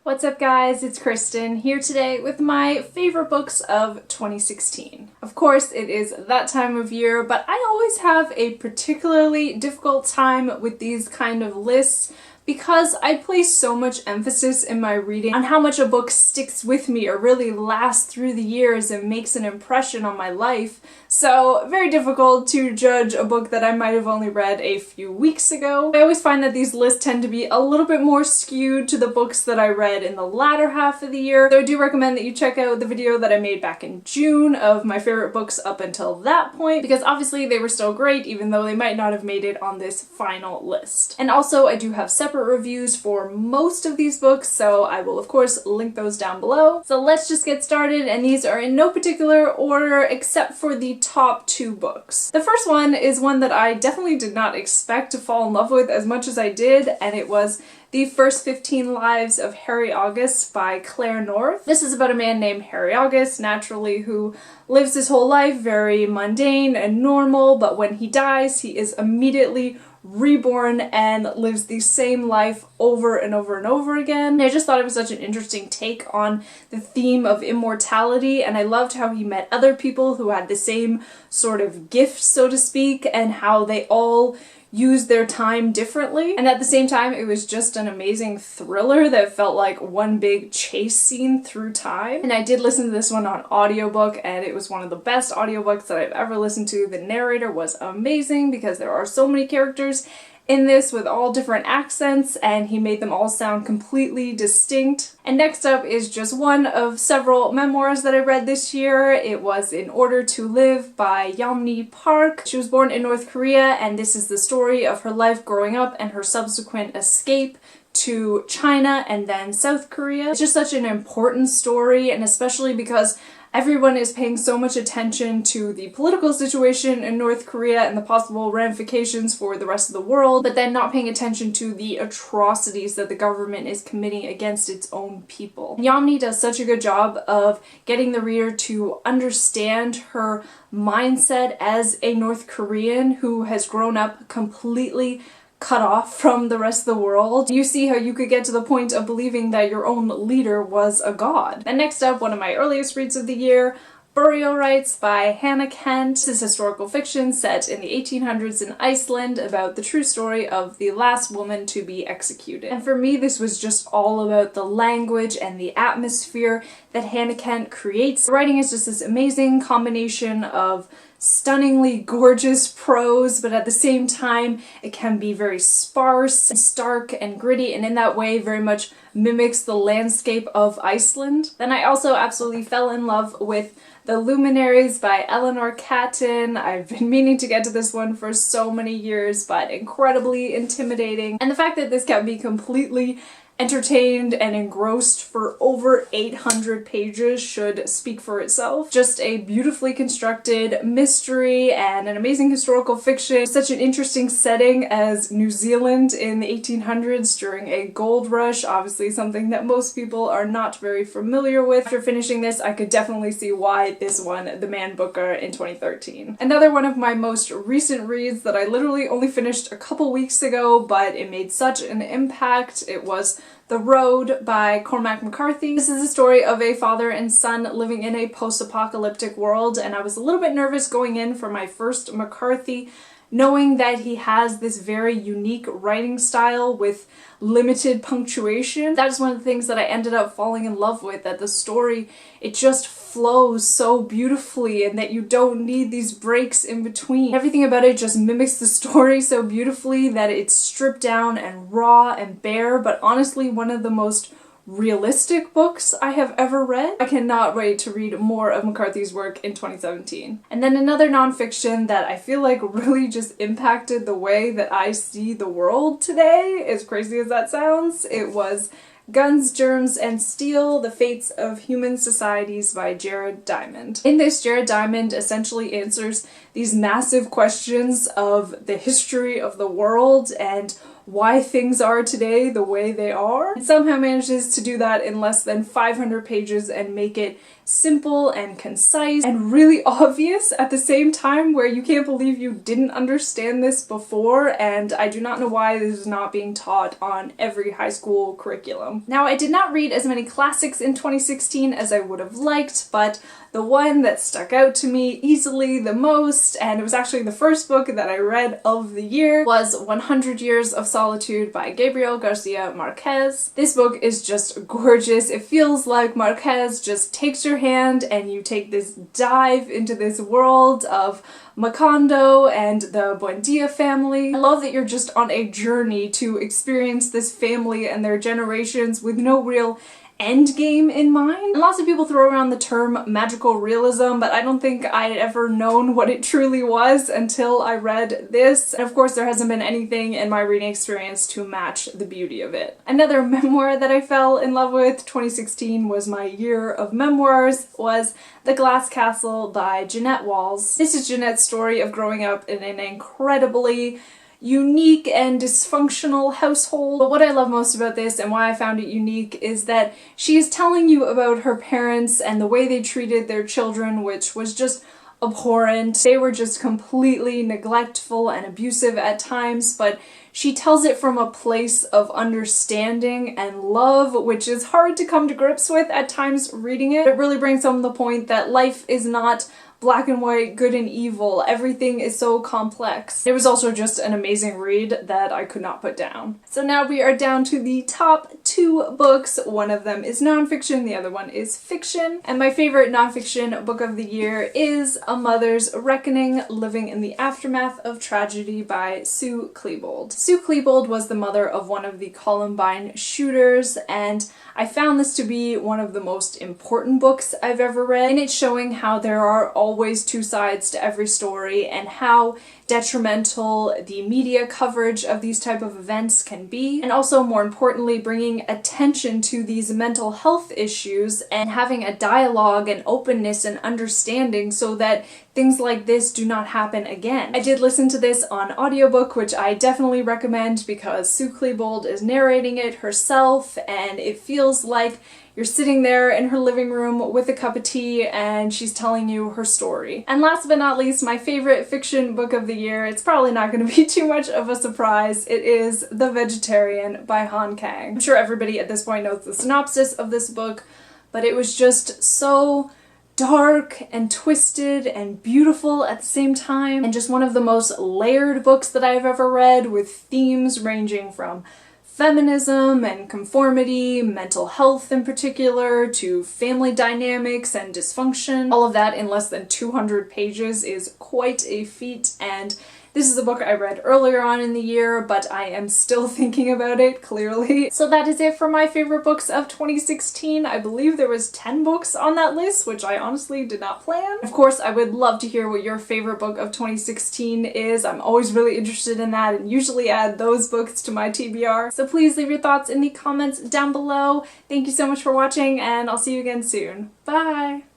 What's up guys, it's Kristen here today with my favorite books of 2016. Of course it is that time of year, but I always have a particularly difficult time with these kind of lists because I place so much emphasis in my reading on how much a book sticks with me or really lasts through the years and makes an impression on my life. So very difficult to judge a book that I might have only read a few weeks ago. I always find that these lists tend to be a little bit more skewed to the books that I read in the latter half of the year. So I do recommend that you check out the video that I made back in June of my favorite books up until that point, because obviously they were still great even though they might not have made it on this final list. And also I do have separate reviews for most of these books, so I will of course link those down below. So let's just get started, and these are in no particular order except for the top two books. The first one is one that I definitely did not expect to fall in love with as much as I did, and it was The First 15 Lives of Harry August by Claire North. This is about a man named Harry August, naturally, who lives his whole life very mundane and normal, but when he dies, he is immediately reborn and lives the same life over and over and over again. And I just thought it was such an interesting take on the theme of immortality, and I loved how he met other people who had the same sort of gift, so to speak, and how they all use their time differently. And at the same time, it was just an amazing thriller that felt like one big chase scene through time. And I did listen to this one on audiobook, and it was one of the best audiobooks that I've ever listened to. The narrator was amazing because there are so many characters in this with all different accents, and he made them all sound completely distinct. And next up is just one of several memoirs that I read this year. It was In Order to Live by Yeonmi Park. She was born in North Korea, and this is the story of her life growing up and her subsequent escape to China and then South Korea. It's just such an important story, and especially because everyone is paying so much attention to the political situation in North Korea and the possible ramifications for the rest of the world, but then not paying attention to the atrocities that the government is committing against its own people. Yeonmi does such a good job of getting the reader to understand her mindset as a North Korean who has grown up completely cut off from the rest of the world. You see how you could get to the point of believing that your own leader was a god. And next up, one of my earliest reads of the year, Biryeo by Hannah Kent. This is historical fiction set in the 1800s in Iceland about the true story of the last woman to be executed. And for me, this was just all about the language and the atmosphere that Hannah Kent creates. The writing is just this amazing combination of stunningly gorgeous prose, but at the same time it can be very sparse and stark and gritty, and in that way very much mimics the landscape of Iceland. Then I also absolutely fell in love with The Luminaries by Eleanor Catton. I've been meaning to get to this one for so many years, but incredibly intimidating. And the fact that this can be completely entertained and engrossed for over 800 pages should speak for itself. Just a beautifully constructed mystery and an amazing historical fiction. Such an interesting setting as New Zealand in the 1800s during a gold rush, obviously something that most people are not very familiar with. After finishing this, I could definitely see why this won the Man Booker in 2013. Another one of my most recent reads that I literally only finished a couple weeks ago, but it made such an impact. It was The Road by Cormac McCarthy. This is the story of a father and son living in a post-apocalyptic world, and I was a little bit nervous going in for my first McCarthy, knowing that he has this very unique writing style with limited punctuation. That is one of the things that I ended up falling in love with, that the story, it just flows so beautifully and that you don't need these breaks in between. Everything about it just mimics the story so beautifully that it's stripped down and raw and bare, but honestly one of the most realistic books I have ever read. I cannot wait to read more of McCarthy's work in 2017. And then another nonfiction that I feel like really just impacted the way that I see the world today, as crazy as that sounds, it was Guns, Germs, and Steel, The Fates of Human Societies by Jared Diamond. In this, Jared Diamond essentially answers these massive questions of the history of the world and why things are today the way they are, and somehow manages to do that in less than 500 pages and make it simple and concise and really obvious at the same time, where you can't believe you didn't understand this before, and I do not know why this is not being taught on every high school curriculum. Now, I did not read as many classics in 2016 as I would have liked, but the one that stuck out to me easily the most, and it was actually the first book that I read of the year, was 100 Years of Solitude by Gabriel Garcia Marquez. This book is just gorgeous. It feels like Marquez just takes your hand and you take this dive into this world of Macondo and the Buendia family. I love that you're just on a journey to experience this family and their generations with no real end game in mind. And lots of people throw around the term magical realism, but I don't think I'd ever known what it truly was until I read this. And of course, there hasn't been anything in my reading experience to match the beauty of it. Another memoir that I fell in love with, 2016 was my year of memoirs, was The Glass Castle by Jeanette Walls. This is Jeanette's story of growing up in an incredibly unique and dysfunctional household. But what I love most about this and why I found it unique is that she is telling you about her parents and the way they treated their children, which was just abhorrent. They were just completely neglectful and abusive at times, but she tells it from a place of understanding and love, which is hard to come to grips with at times reading it. It really brings home the point that life is not black and white, good and evil. Everything is so complex. It was also just an amazing read that I could not put down. So now we are down to the top 2 books. One of them is nonfiction, the other one is fiction. And my favorite nonfiction book of the year is A Mother's Reckoning: Living in the Aftermath of Tragedy by Sue Klebold. Sue Klebold was the mother of one of the Columbine shooters, and I found this to be one of the most important books I've ever read, and it's showing how there are always 2 sides to every story and how detrimental the media coverage of these type of events can be, and also more importantly bringing attention to these mental health issues and having a dialogue and openness and understanding so that things like this do not happen again. I did listen to this on audiobook, which I definitely recommend because Sue Klebold is narrating it herself, and it feels like you're sitting there in her living room with a cup of tea and she's telling you her story. And last but not least, my favorite fiction book of the year, it's probably not going to be too much of a surprise, it is The Vegetarian by Han Kang. I'm sure everybody at this point knows the synopsis of this book, but it was just so dark and twisted and beautiful at the same time, and just one of the most layered books that I've ever read, with themes ranging from feminism and conformity, mental health in particular, to family dynamics and dysfunction. All of that in less than 200 pages is quite a feat, and this is a book I read earlier on in the year, but I am still thinking about it, clearly. So that is it for my favorite books of 2016. I believe there was 10 books on that list, which I honestly did not plan. Of course, I would love to hear what your favorite book of 2016 is. I'm always really interested in that and usually add those books to my TBR. So please leave your thoughts in the comments down below. Thank you so much for watching, and I'll see you again soon. Bye!